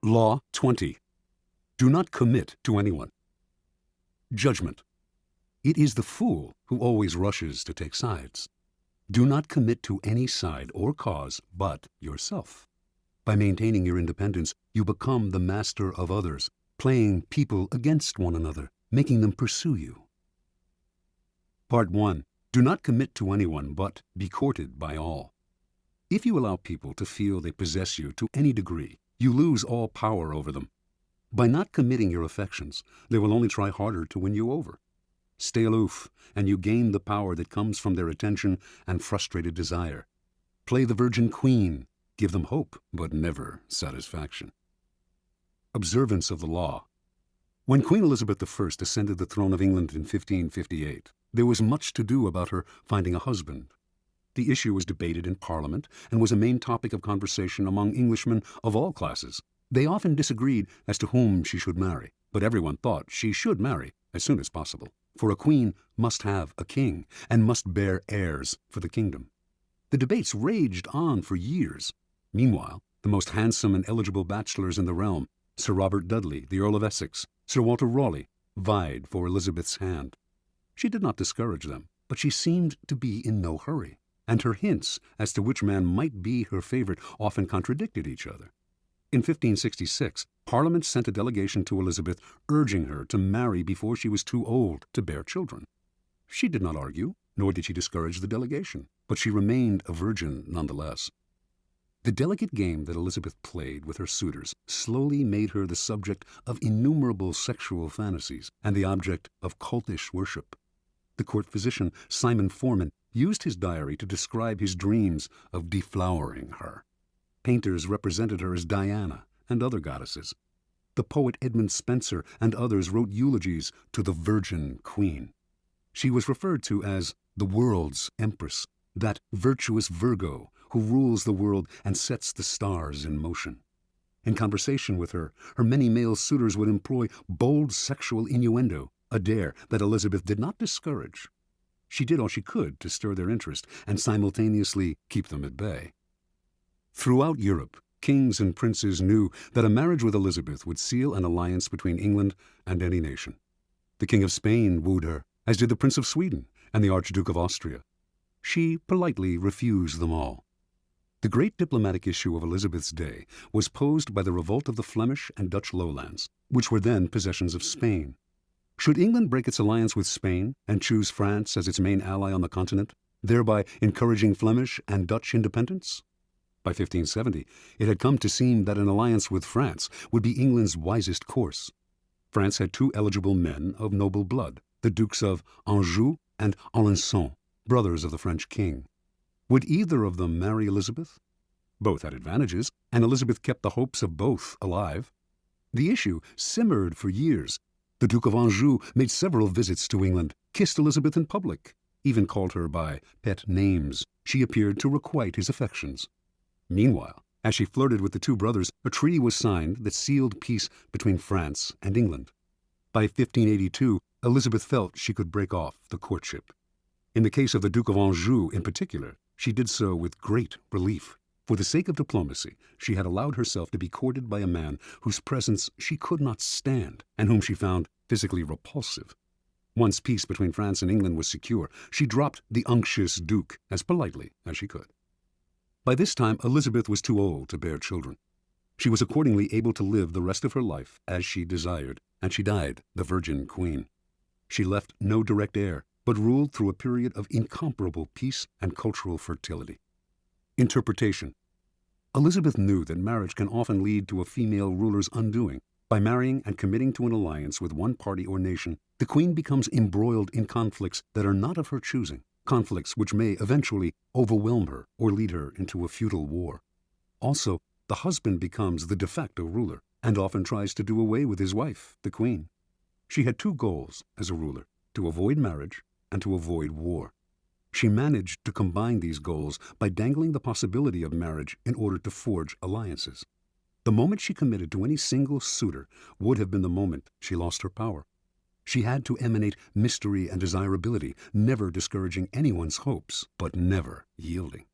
Law 20. Do not commit to anyone. Judgment. It is the fool who always rushes to take sides. Do not commit to any side or cause but yourself. By maintaining your independence, you become the master of others, playing people against one another, making them pursue you. Part 1. Do not commit to anyone but be courted by all. If you allow people to feel they possess you to any degree, you lose all power over them. By not committing your affections, they will only try harder to win you over. Stay aloof, and you gain the power that comes from their attention and frustrated desire. Play the virgin queen, give them hope, but never satisfaction. Observance of the law. When Queen Elizabeth I ascended the throne of England in 1558, there was much to do about her finding a husband. The issue was debated in Parliament and was a main topic of conversation among Englishmen of all classes. They often disagreed as to whom she should marry, but everyone thought she should marry as soon as possible, for a queen must have a king and must bear heirs for the kingdom. The debates raged on for years. Meanwhile, the most handsome and eligible bachelors in the realm, Sir Robert Dudley, the Earl of Essex, Sir Walter Raleigh, vied for Elizabeth's hand. She did not discourage them, but she seemed to be in no hurry, and her hints as to which man might be her favorite often contradicted each other. In 1566, Parliament sent a delegation to Elizabeth urging her to marry before she was too old to bear children. She did not argue, nor did she discourage the delegation, but she remained a virgin nonetheless. The delicate game that Elizabeth played with her suitors slowly made her the subject of innumerable sexual fantasies and the object of cultish worship. The court physician, Simon Forman, used his diary to describe his dreams of deflowering her. Painters represented her as Diana and other goddesses. The poet Edmund Spenser and others wrote eulogies to the Virgin Queen. She was referred to as the world's empress, that virtuous Virgo who rules the world and sets the stars in motion. In conversation with her, her many male suitors would employ bold sexual innuendo, a dare that Elizabeth did not discourage. She did all she could to stir their interest and simultaneously keep them at bay. Throughout Europe, kings and princes knew that a marriage with Elizabeth would seal an alliance between England and any nation. The King of Spain wooed her, as did the Prince of Sweden and the Archduke of Austria. She politely refused them all. The great diplomatic issue of Elizabeth's day was posed by the revolt of the Flemish and Dutch lowlands, which were then possessions of Spain. Should England break its alliance with Spain and choose France as its main ally on the continent, thereby encouraging Flemish and Dutch independence? By 1570, it had come to seem that an alliance with France would be England's wisest course. France had two eligible men of noble blood, the Dukes of Anjou and Alençon, brothers of the French king. Would either of them marry Elizabeth? Both had advantages, and Elizabeth kept the hopes of both alive. The issue simmered for years. The Duke of Anjou made several visits to England, kissed Elizabeth in public, even called her by pet names. She appeared to requite his affections. Meanwhile, as she flirted with the two brothers, a treaty was signed that sealed peace between France and England. By 1582, Elizabeth felt she could break off the courtship. In the case of the Duke of Anjou in particular, she did so with great relief. For the sake of diplomacy, she had allowed herself to be courted by a man whose presence she could not stand and whom she found physically repulsive. Once peace between France and England was secure, she dropped the unctuous Duke as politely as she could. By this time, Elizabeth was too old to bear children. She was accordingly able to live the rest of her life as she desired, and she died the Virgin Queen. She left no direct heir, but ruled through a period of incomparable peace and cultural fertility. Interpretation. Elizabeth knew that marriage can often lead to a female ruler's undoing. By marrying and committing to an alliance with one party or nation, the queen becomes embroiled in conflicts that are not of her choosing, conflicts which may eventually overwhelm her or lead her into a futile war. Also, the husband becomes the de facto ruler and often tries to do away with his wife, the queen. She had two goals as a ruler: to avoid marriage and to avoid war. She managed to combine these goals by dangling the possibility of marriage in order to forge alliances. The moment she committed to any single suitor would have been the moment she lost her power. She had to emanate mystery and desirability, never discouraging anyone's hopes, but never yielding.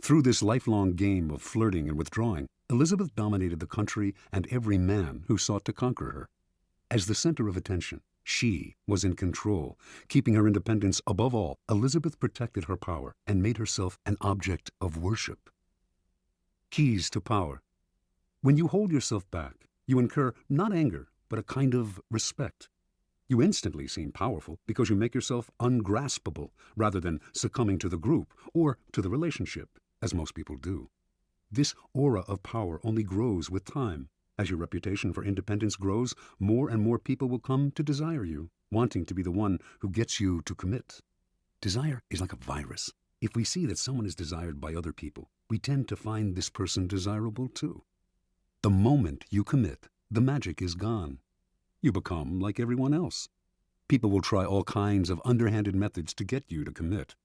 Through this lifelong game of flirting and withdrawing, Elizabeth dominated the country and every man who sought to conquer her. As the center of attention, she was in control. Keeping her independence above all, Elizabeth protected her power and made herself an object of worship. Keys to power. When you hold yourself back, you incur not anger, but a kind of respect. You instantly seem powerful because you make yourself ungraspable rather than succumbing to the group or to the relationship, as most people do. This aura of power only grows with time. As your reputation for independence grows, more and more people will come to desire you, wanting to be the one who gets you to commit. Desire is like a virus. If we see that someone is desired by other people, we tend to find this person desirable too. The moment you commit, the magic is gone. You become like everyone else. People will try all kinds of underhanded methods to get you to commit.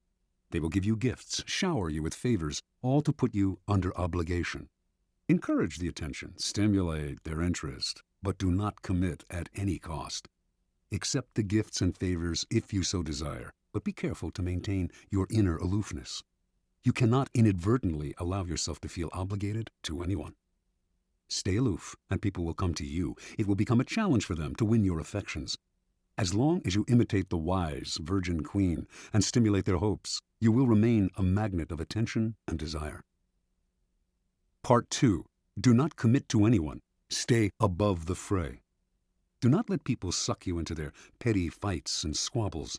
They will give you gifts, shower you with favors, all to put you under obligation. Encourage the attention, stimulate their interest, but do not commit at any cost. Accept the gifts and favors if you so desire, but be careful to maintain your inner aloofness. You cannot inadvertently allow yourself to feel obligated to anyone. Stay aloof, and people will come to you. It will become a challenge for them to win your affections. As long as you imitate the wise virgin queen and stimulate their hopes, you will remain a magnet of attention and desire. Part 2. Do not commit to anyone. Stay above the fray. Do not let people suck you into their petty fights and squabbles.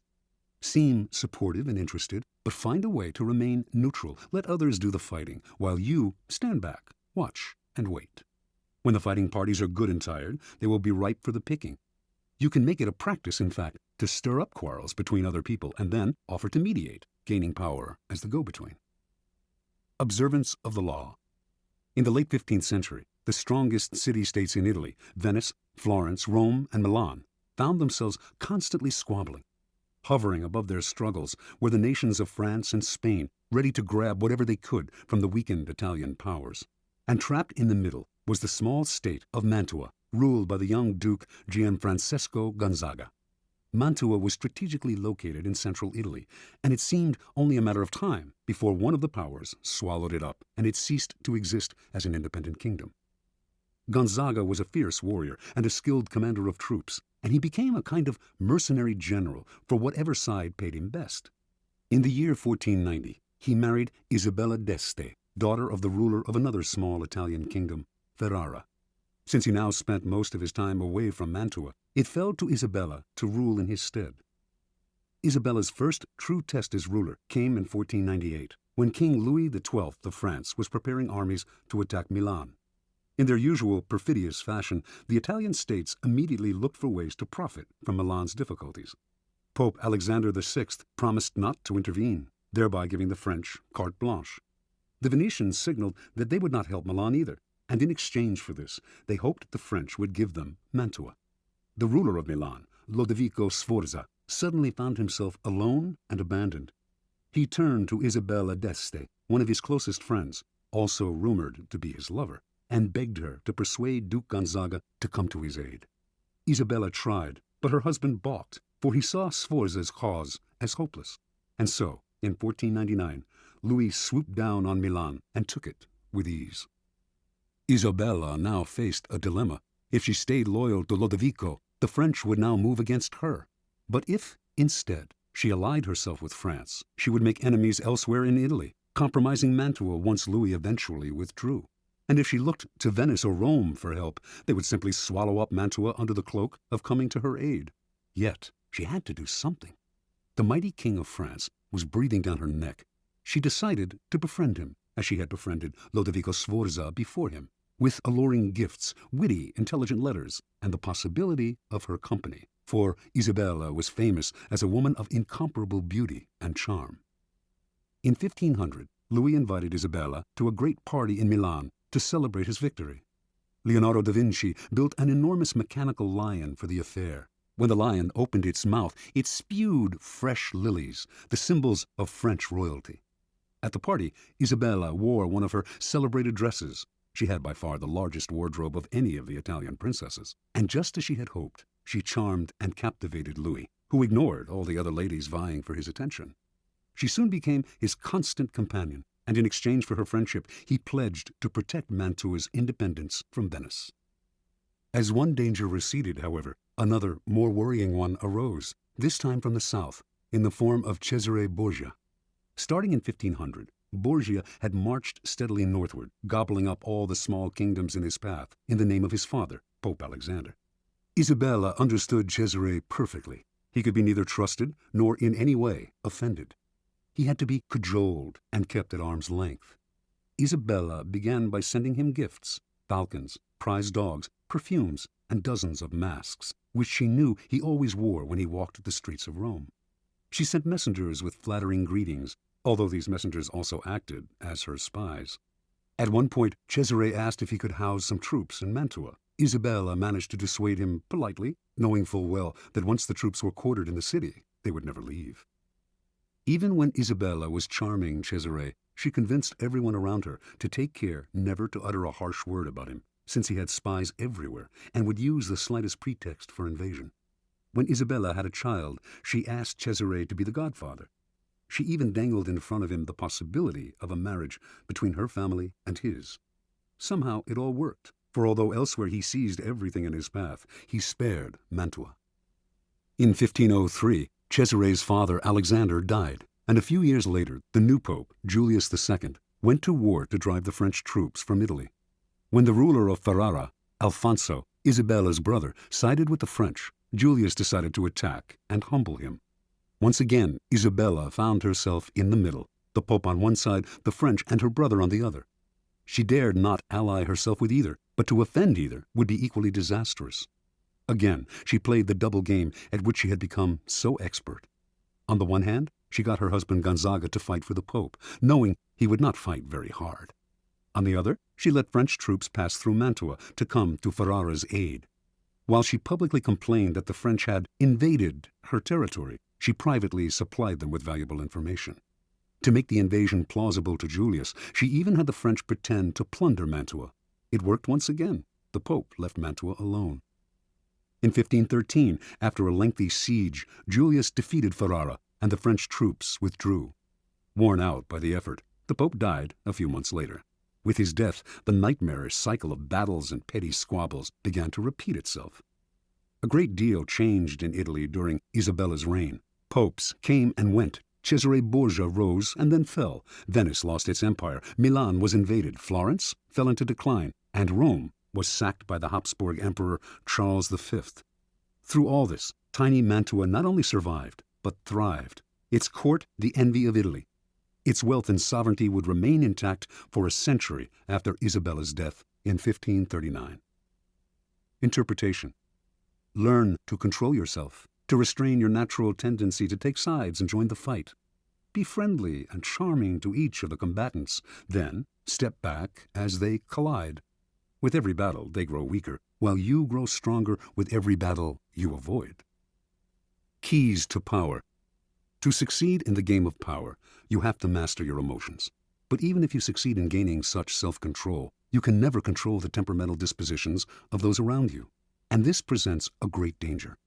Seem supportive and interested, but find a way to remain neutral. Let others do the fighting, while you stand back, watch, and wait. When the fighting parties are good and tired, they will be ripe for the picking. You can make it a practice, in fact, to stir up quarrels between other people and then offer to mediate, gaining power as the go-between. Observance of the law. In the late 15th century, the strongest city-states in Italy, Venice, Florence, Rome, and Milan, found themselves constantly squabbling. Hovering above their struggles were the nations of France and Spain, ready to grab whatever they could from the weakened Italian powers. And trapped in the middle was the small state of Mantua, ruled by the young Duke Gianfrancesco Gonzaga. Mantua was strategically located in central Italy, and it seemed only a matter of time before one of the powers swallowed it up, and it ceased to exist as an independent kingdom. Gonzaga was a fierce warrior and a skilled commander of troops, and he became a kind of mercenary general for whatever side paid him best. In the year 1490, he married Isabella d'Este, daughter of the ruler of another small Italian kingdom, Ferrara. Since he now spent most of his time away from Mantua, it fell to Isabella to rule in his stead. Isabella's first true test as ruler came in 1498, when King Louis XII of France was preparing armies to attack Milan. In their usual perfidious fashion, the Italian states immediately looked for ways to profit from Milan's difficulties. Pope Alexander VI promised not to intervene, thereby giving the French carte blanche. The Venetians signaled that they would not help Milan either, and in exchange for this, they hoped the French would give them Mantua. The ruler of Milan, Lodovico Sforza, suddenly found himself alone and abandoned. He turned to Isabella d'Este, one of his closest friends, also rumored to be his lover, and begged her to persuade Duke Gonzaga to come to his aid. Isabella tried, but her husband balked, for he saw Sforza's cause as hopeless. And so, in 1499, Louis swooped down on Milan and took it with ease. Isabella now faced a dilemma. If she stayed loyal to Lodovico, the French would now move against her. But if, instead, she allied herself with France, she would make enemies elsewhere in Italy, compromising Mantua once Louis eventually withdrew. And if she looked to Venice or Rome for help, they would simply swallow up Mantua under the cloak of coming to her aid. Yet, she had to do something. The mighty king of France was breathing down her neck. She decided to befriend him, as she had befriended Lodovico Sforza before him, with alluring gifts, witty, intelligent letters, and the possibility of her company. For Isabella was famous as a woman of incomparable beauty and charm. In 1500, Louis invited Isabella to a great party in Milan to celebrate his victory. Leonardo da Vinci built an enormous mechanical lion for the affair. When the lion opened its mouth, it spewed fresh lilies, the symbols of French royalty. At the party, Isabella wore one of her celebrated dresses. She had by far the largest wardrobe of any of the Italian princesses. And just as she had hoped, she charmed and captivated Louis, who ignored all the other ladies vying for his attention. She soon became his constant companion, and in exchange for her friendship, he pledged to protect Mantua's independence from Venice. As one danger receded, however, another, more worrying one arose, this time from the south, in the form of Cesare Borgia. Starting in 1500, Borgia had marched steadily northward, gobbling up all the small kingdoms in his path in the name of his father, Pope Alexander. Isabella understood Cesare perfectly. He could be neither trusted nor in any way offended. He had to be cajoled and kept at arm's length. Isabella began by sending him gifts, falcons, prize dogs, perfumes, and dozens of masks, which she knew he always wore when he walked the streets of Rome. She sent messengers with flattering greetings, although these messengers also acted as her spies. At one point, Cesare asked if he could house some troops in Mantua. Isabella managed to dissuade him politely, knowing full well that once the troops were quartered in the city, they would never leave. Even when Isabella was charming Cesare, she convinced everyone around her to take care never to utter a harsh word about him, since he had spies everywhere and would use the slightest pretext for invasion. When Isabella had a child, she asked Cesare to be the godfather. She even dangled in front of him the possibility of a marriage between her family and his. Somehow it all worked, for although elsewhere he seized everything in his path, he spared Mantua. In 1503, Cesare's father Alexander died, and a few years later, the new pope, Julius II, went to war to drive the French troops from Italy. When the ruler of Ferrara, Alfonso, Isabella's brother, sided with the French, Julius decided to attack and humble him. Once again, Isabella found herself in the middle, the Pope on one side, the French and her brother on the other. She dared not ally herself with either, but to offend either would be equally disastrous. Again, she played the double game at which she had become so expert. On the one hand, she got her husband Gonzaga to fight for the Pope, knowing he would not fight very hard. On the other, she let French troops pass through Mantua to come to Ferrara's aid. While she publicly complained that the French had invaded her territory, she privately supplied them with valuable information. To make the invasion plausible to Julius, she even had the French pretend to plunder Mantua. It worked once again. The Pope left Mantua alone. In 1513, after a lengthy siege, Julius defeated Ferrara, and the French troops withdrew. Worn out by the effort, the Pope died a few months later. With his death, the nightmarish cycle of battles and petty squabbles began to repeat itself. A great deal changed in Italy during Isabella's reign. Popes came and went. Cesare Borgia rose and then fell. Venice lost its empire. Milan was invaded. Florence fell into decline. And Rome was sacked by the Habsburg Emperor Charles V. Through all this, tiny Mantua not only survived, but thrived. Its court, the envy of Italy. Its wealth and sovereignty would remain intact for a century after Isabella's death in 1539. Interpretation. Learn to control yourself, to restrain your natural tendency to take sides and join the fight. Be friendly and charming to each of the combatants, then step back as they collide. With every battle, they grow weaker, while you grow stronger with every battle you avoid. Keys to power. To succeed in the game of power, you have to master your emotions. But even if you succeed in gaining such self-control, you can never control the temperamental dispositions of those around you. And this presents a great danger.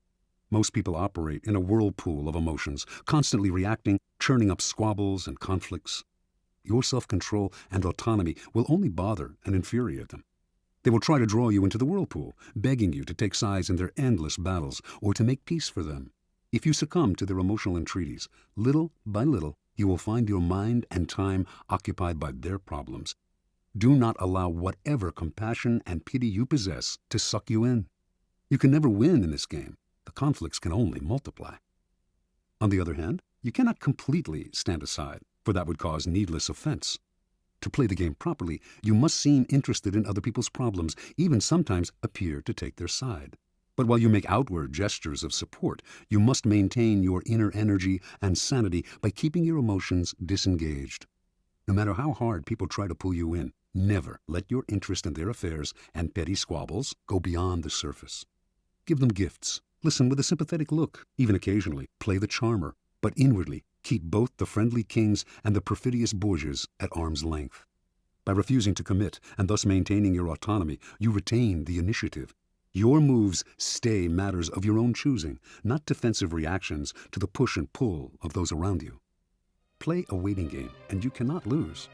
Most people operate in a whirlpool of emotions, constantly reacting, churning up squabbles and conflicts. Your self-control and autonomy will only bother and infuriate them. They will try to draw you into the whirlpool, begging you to take sides in their endless battles or to make peace for them. If you succumb to their emotional entreaties, little by little, you will find your mind and time occupied by their problems. Do not allow whatever compassion and pity you possess to suck you in. You can never win in this game. The conflicts can only multiply. On the other hand, you cannot completely stand aside, for that would cause needless offense. To play the game properly, you must seem interested in other people's problems, even sometimes appear to take their side. But while you make outward gestures of support, you must maintain your inner energy and sanity by keeping your emotions disengaged. No matter how hard people try to pull you in, never let your interest in their affairs and petty squabbles go beyond the surface. Give them gifts. Listen with a sympathetic look. Even occasionally, play the charmer. But inwardly, keep both the friendly kings and the perfidious Borgias at arm's length. By refusing to commit and thus maintaining your autonomy, you retain the initiative. Your moves stay matters of your own choosing, not defensive reactions to the push and pull of those around you. Play a waiting game, and you cannot lose.